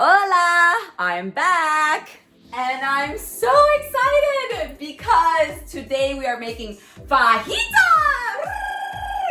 Hola! I'm back! And I'm so excited because today we are making fajitas!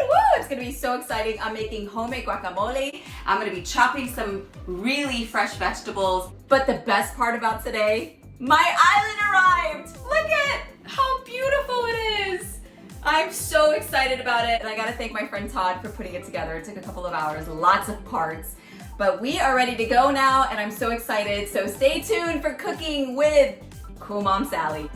Woo! It's gonna be so exciting. I'm making homemade guacamole. I'm gonna be chopping some really fresh vegetables. But the best part about today, my island arrived! Look at how beautiful it is! I'm so excited about it. And I gotta thank my friend Todd for putting it together. It took a couple of hours, lots of parts. But we are ready to go now, and I'm so excited. So stay tuned for cooking with Cool Mom Sally.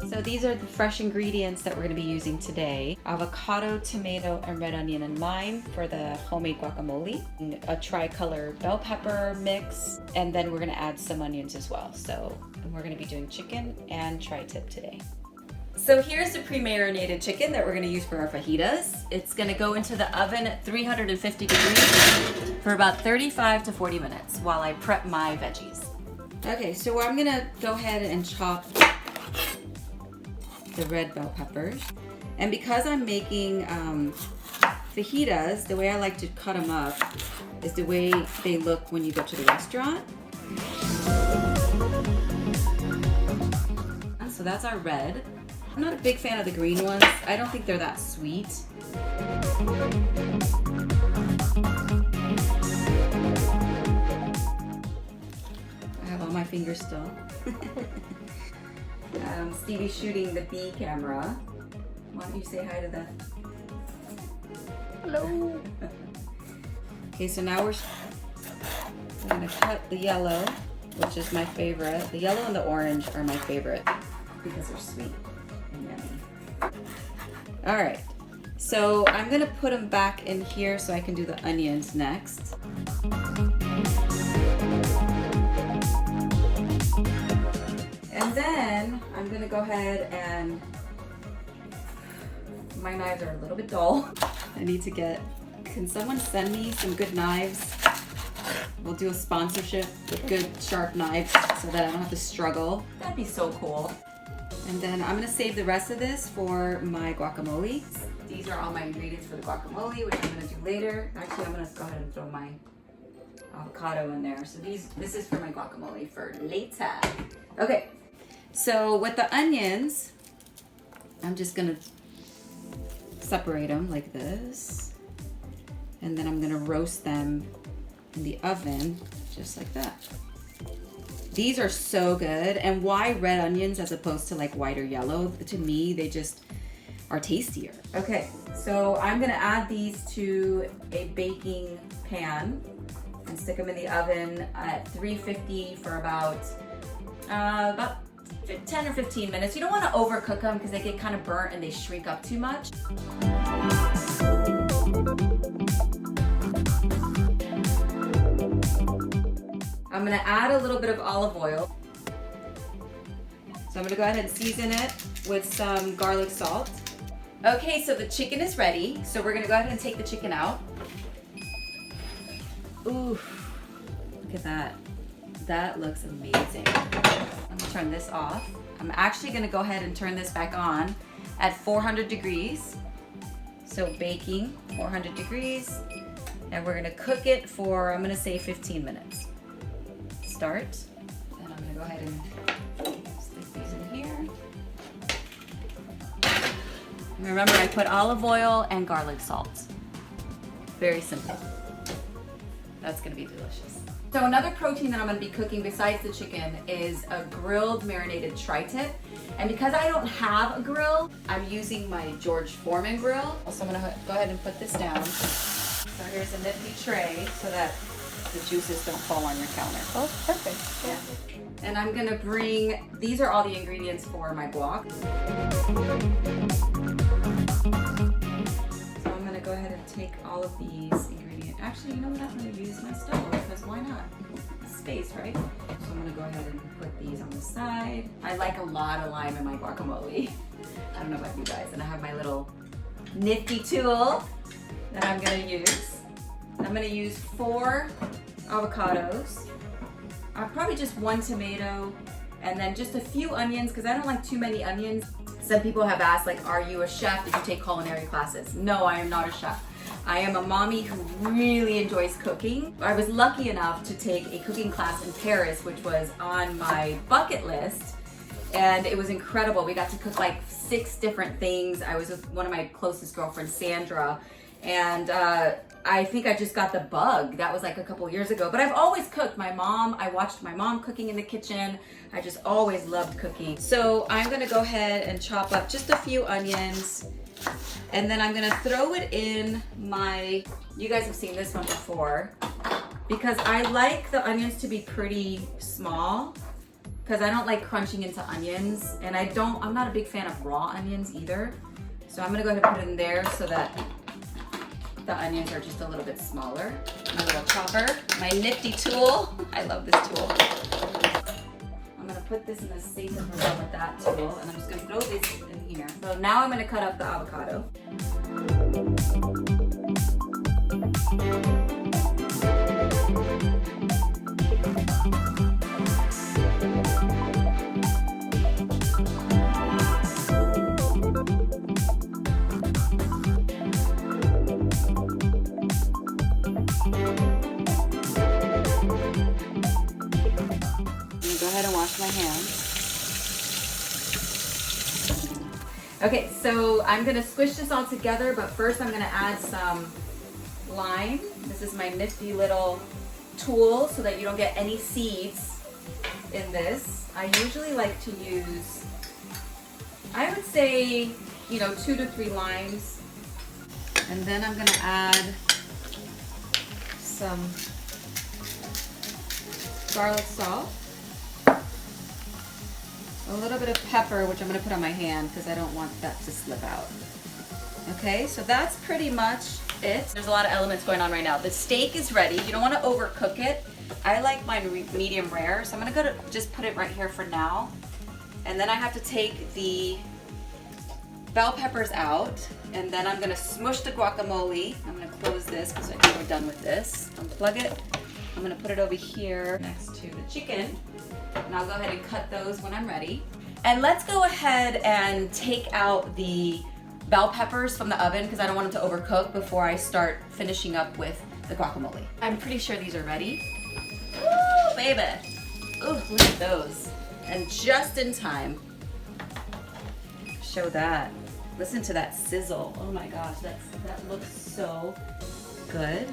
So these are the fresh ingredients that we're gonna be using today. Avocado, tomato, and red onion and lime for the homemade guacamole. A tricolor bell pepper mix, and then we're gonna add some onions as well. So we're gonna be doing chicken and tri-tip today. So here's the pre-marinated chicken that we're gonna use for our fajitas. It's gonna go into the oven at 350 degrees for about 35 to 40 minutes while I prep my veggies. Okay, so I'm gonna go ahead and chop the red bell peppers. And because I'm making fajitas, the way I like to cut them up is the way they look when you go to the restaurant. So that's our red. I'm not a big fan of the green ones. I don't think they're that sweet. I have all my fingers still. Stevie's shooting the B camera. Why don't you say hi to the... Hello. Okay, so now we're gonna cut the yellow, which is my favorite. The yellow and the orange are my favorite because they're sweet. All right, so I'm gonna put them back in here so I can do the onions next. And then I'm gonna go ahead and, my knives are a little bit dull. I need to get, can someone send me some good knives? We'll do a sponsorship with good sharp knives so that I don't have to struggle. That'd be so cool. And then I'm gonna save the rest of this for my guacamole. These are all my ingredients for the guacamole, which I'm gonna do later. Actually, I'm gonna go ahead and throw my avocado in there. So this is for my guacamole for later. Okay, so with the onions, I'm just gonna separate them like this. And then I'm gonna roast them in the oven, just like that. These are so good. And why red onions as opposed to like white or yellow? To me, they just are tastier. Okay, so I'm gonna add these to a baking pan and stick them in the oven at 350 for about 10 or 15 minutes. You don't wanna overcook them because they get kind of burnt and they shrink up too much. I'm gonna add a little bit of olive oil. So I'm gonna go ahead and season it with some garlic salt. Okay, so the chicken is ready. So we're gonna go ahead and take the chicken out. Ooh, look at that. That looks amazing. I'm gonna turn this off. I'm actually gonna go ahead and turn this back on at 400 degrees. So baking, 400 degrees. And we're gonna cook it for, I'm gonna say 15 minutes. Start, and I'm gonna go ahead and stick these in here. And remember, I put olive oil and garlic salt. Very simple. That's gonna be delicious. So another protein that I'm gonna be cooking besides the chicken is a grilled marinated tri-tip. And because I don't have a grill, I'm using my George Foreman grill. So I'm gonna go ahead and put this down. So here's a nifty tray so that the juices don't fall on your counter. Oh, perfect. Yeah. And I'm gonna bring, these are all the ingredients for my guac. So I'm gonna go ahead and take all of these ingredients. Actually, you know what, I'm gonna use my stove because why not? Space, right? So I'm gonna go ahead and put these on the side. I like a lot of lime in my guacamole. I don't know about you guys. And I have my little nifty tool that I'm gonna use. I'm gonna use 4 avocados, probably just 1 tomato and then just a few onions because I don't like too many onions. Some people have asked, like, are you a chef? Did you take culinary classes? No, I am not a chef. I am a mommy who really enjoys cooking. I was lucky enough to take a cooking class in Paris, which was on my bucket list, and it was incredible. We got to cook like 6 different things. I was with one of my closest girlfriends, Sandra, and I think I just got the bug. That was like a couple years ago, but I've always cooked. I watched my mom cooking in the kitchen. I just always loved cooking. So I'm gonna go ahead and chop up just a few onions, and then I'm gonna throw it in you guys have seen this one before, because I like the onions to be pretty small, because I don't like crunching into onions, and I'm not a big fan of raw onions either. So I'm gonna go ahead and put it in there so that the onions are just a little bit smaller. My little chopper, my nifty tool. I love this tool. I'm gonna put this in the sink and we're done with that tool, and I'm just gonna throw this in here. So now I'm gonna cut up the avocado. Go ahead and wash my hands. Okay, so I'm gonna squish this all together, but first I'm gonna add some lime. This is my nifty little tool so that you don't get any seeds in this. I usually like to use, I would say, 2 to 3 limes. And then I'm gonna add some garlic salt. A little bit of pepper, which I'm gonna put on my hand because I don't want that to slip out. Okay, so that's pretty much it. There's a lot of elements going on right now. The steak is ready. You don't want to overcook it. I like mine medium rare, so I'm gonna just put it right here for now. And then I have to take the bell peppers out, and then I'm gonna smush the guacamole. I'm gonna close this because I think we're done with this. Unplug it. I'm gonna put it over here next to the chicken. And I'll go ahead and cut those when I'm ready. And let's go ahead and take out the bell peppers from the oven because I don't want them to overcook before I start finishing up with the guacamole. I'm pretty sure these are ready. Woo, baby. Ooh, look at those. And just in time. Show that. Listen to that sizzle. Oh my gosh, that looks so good.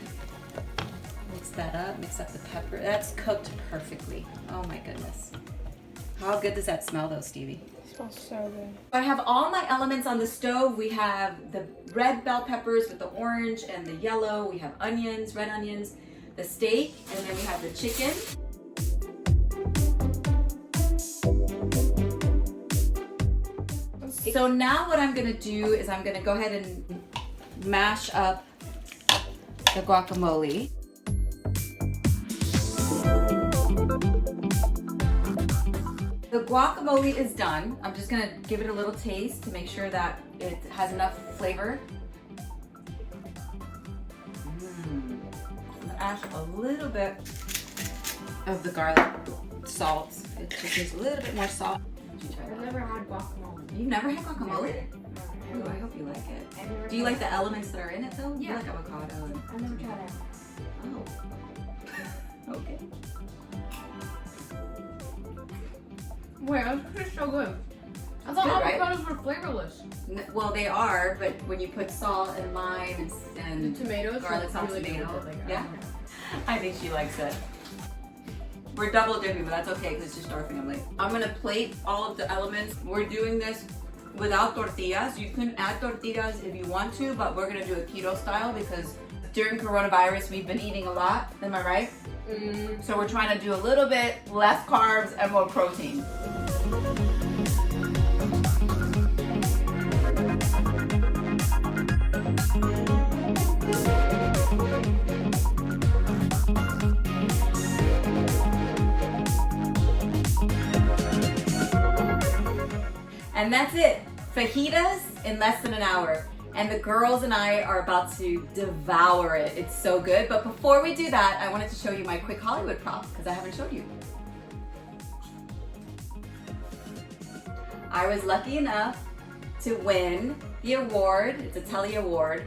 Mix that up, mix up the pepper. That's cooked perfectly. Oh my goodness. How good does that smell though, Stevie? It smells so good. I have all my elements on the stove. We have the red bell peppers with the orange and the yellow. We have onions, red onions, the steak, and then we have the chicken. So now what I'm gonna do is I'm gonna go ahead and mash up the guacamole. The guacamole is done. I'm just gonna give it a little taste to make sure that it has enough flavor. I'm gonna add a little bit of the garlic salt. It just needs a little bit more salt. I've never had guacamole. You've never had guacamole? Ooh, I hope you like it. Do you like the elements that are in it though? Yeah. You like avocado and... I've never tried it. Oh. Okay. Wait, that's pretty so good. I thought Good, right? avocados were flavorless. Well, they are, but when you put salt and lime and The tomatoes, garlic are salt, really tomato, good, like, yeah. I think she likes it. We're double dipping, but that's okay because it's just our family. I'm gonna plate all of the elements. We're doing this without tortillas. You can add tortillas if you want to, but we're gonna do it keto style because during coronavirus we've been eating a lot. Am I right? So we're trying to do a little bit less carbs and more protein. And that's it. Fajitas in less than an hour. And the girls and I are about to devour it. It's so good. But before we do that, I wanted to show you my quick Hollywood prop because I haven't showed you. I was lucky enough to win the award. It's a Telly Award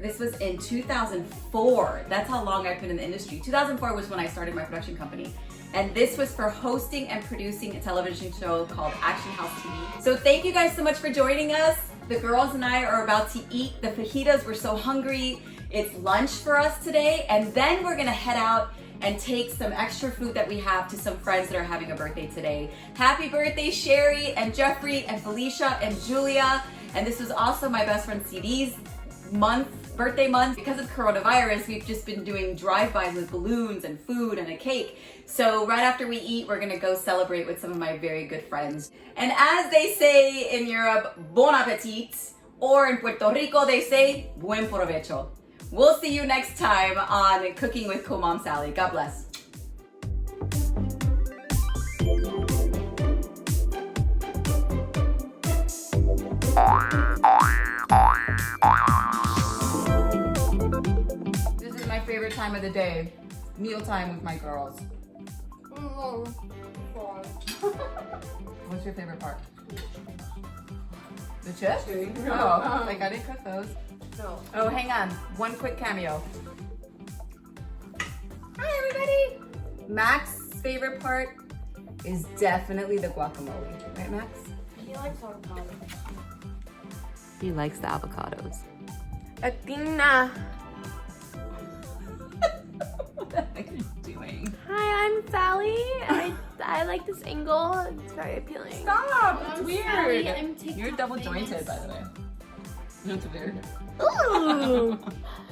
this was in 2004. That's how long I've been in the industry. 2004 was when I started my production company. And this was for hosting and producing a television show called Action House TV. So thank you guys so much for joining us. The girls and I are about to eat the fajitas. We're so hungry. It's lunch for us today. And then we're gonna head out and take some extra food that we have to some friends that are having a birthday today. Happy birthday, Sherry and Jeffrey and Felicia and Julia. And this was also my best friend CD's birthday month. Because of coronavirus, we've just been doing drive-bys with balloons and food and a cake. So right after we eat, we're gonna go celebrate with some of my very good friends. And as they say in Europe, bon appetit, or in Puerto Rico, they say buen provecho. We'll see you next time on Cooking with Cool Mom Sally. God bless. This is my favorite time of the day. Meal time with my girls. What's your favorite part? The chips? Oh, like I didn't cook those. No. Oh, hang on. One quick cameo. Hi, everybody. Max's favorite part is definitely the guacamole. Right, Max? He likes avocados. He likes the avocados. Athena. What the heck are you doing? Hi, I'm Sally. I like this angle. It's very appealing. Stop! It's I'm weird. Sally. I'm TikTok You're double famous. jointed, by the way. That's weird. Ooh.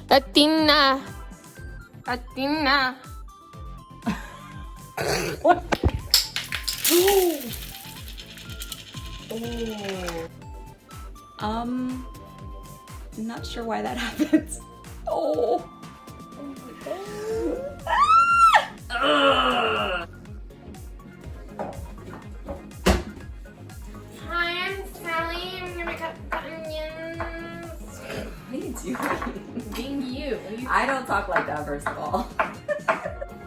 Athena. Athena. What? Not sure why that happens. Oh. Hi, I'm Sally. I'm gonna cut onions. What are you doing? Being you. I don't talk like that, first of all.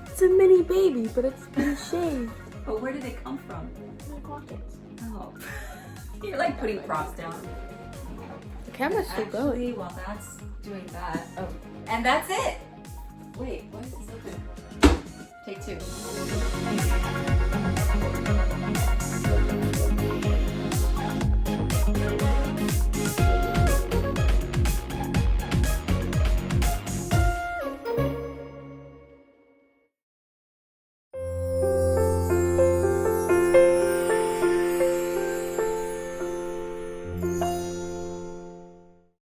It's a mini baby, but it's been shaved. But where did it come from? My pockets. Oh. You're like putting props down. The camera's still going. Actually, while that's doing that. Oh. And that's it. Wait, why is it so good? Take two.